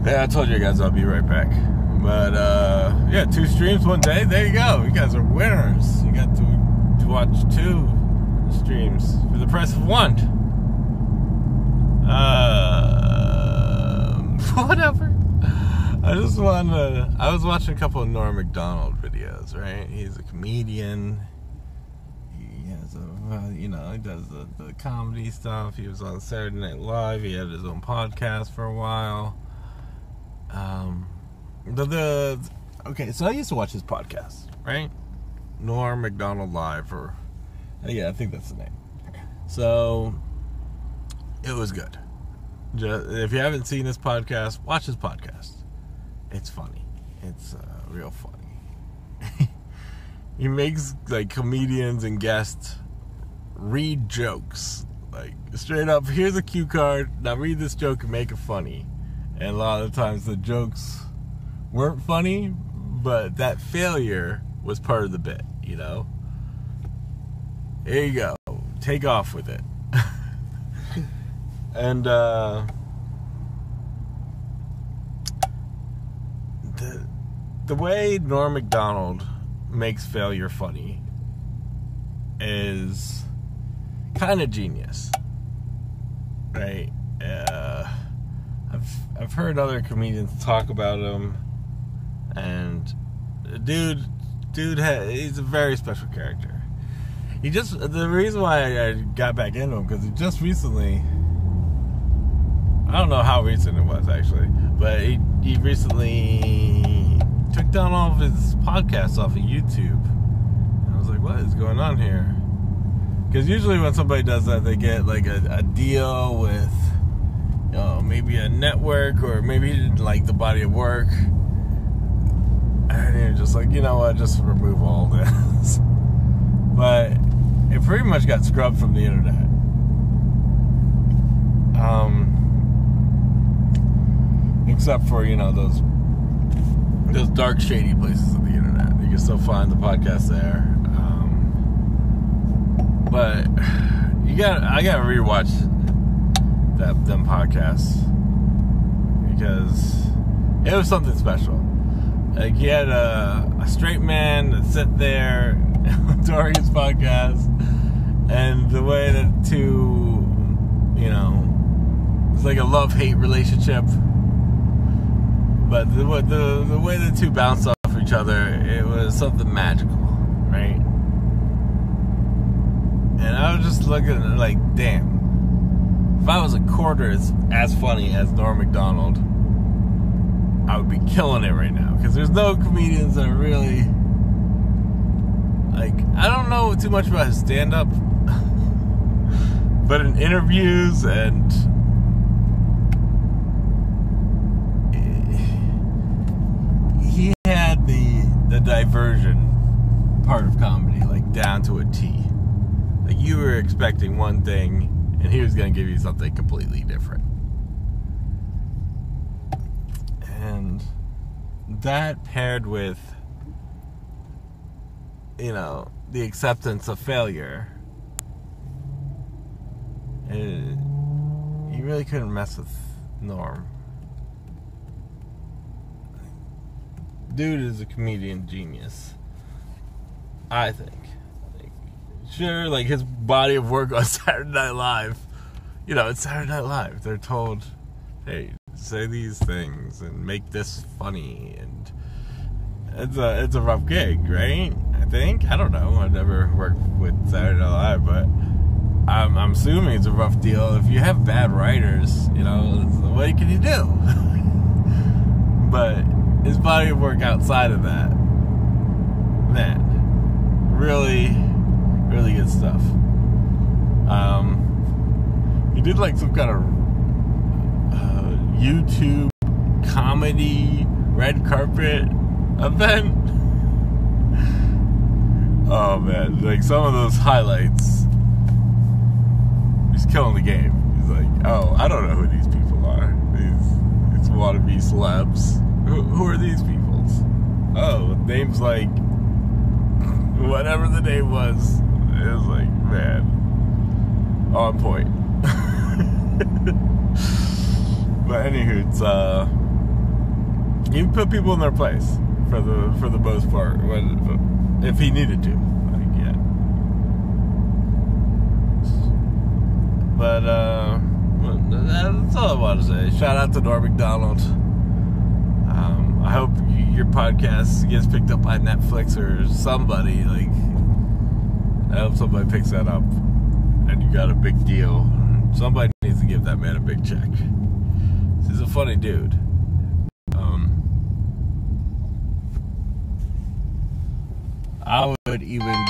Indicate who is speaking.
Speaker 1: Yeah, I told you guys I'll be right back. But, yeah, 2 streams one day. There you go. You guys are winners. You got to watch 2 streams for the price of 1. Whatever. I was watching a couple of Norm Macdonald videos, right? He's a comedian. He has he does the comedy stuff. He was on Saturday Night Live. He had his own podcast for a while. Okay, so I used to watch his podcast, right? Norm Macdonald Live, I think that's the name. So, it was good. If you haven't seen his podcast, watch his podcast. It's funny. It's real funny. He makes, like, comedians and guests read jokes. Like, straight up, here's a cue card, now read this joke and make it funny. And a lot of the times the jokes weren't funny, but that failure was part of the bit, you know? Here you go. Take off with it. And, the way Norm Macdonald makes failure funny is kind of genius, right? I've heard other comedians talk about him, and dude, he's a very special character. The reason why I got back into him, because he just recently, I don't know how recent it was actually, but he recently took down all of his podcasts off of YouTube. And I was like, what is going on here? Because usually when somebody does that, they get like a deal with, maybe a network, or maybe he didn't like the body of work. And you're just like, you know what, just remove all this. But it pretty much got scrubbed from the internet. Except for, those dark, shady places of the internet. You can still find the podcast there. But I gotta rewatch them podcasts, because it was something special. Like, he had a straight man that sat there during his podcast, and the way that two, it's like a love-hate relationship. But the way the two bounced off each other, it was something magical, right? And I was just looking at it like, damn. If I was a quarter as funny as Norm Macdonald, I would be killing it right now. Because there's no comedians that are really, like, I don't know too much about his stand-up. But in interviews and he had the diversion part of comedy, like, down to a T. Like, you were expecting one thing, and he was going to give you something completely different. And that paired with, the acceptance of failure, you really couldn't mess with Norm. Dude is a comedian genius, I think. Sure, like, his body of work on Saturday Night Live, it's Saturday Night Live. They're told, hey, say these things and make this funny, and it's a rough gig, right? I think. I don't know. I've never worked with Saturday Night Live, but I'm assuming it's a rough deal. If you have bad writers, what can you do? But his body of work outside of that, man, really, really good stuff. He did like some kind of YouTube comedy red carpet event. Oh man, like some of those highlights, he's killing the game. He's like, oh, I don't know who these people are. These wannabe celebs. Who are these people? Oh, names like whatever the name was. It was like, man, on point. But anywho, He put people in their place for the most part, if he needed to. Like, yeah. But that's all I want to say. Shout out to Norm Macdonald. I hope your podcast gets picked up by Netflix or somebody. Like, I hope somebody picks that up, and you got a big deal. Somebody needs to give that man a big check. He's a funny dude. I would even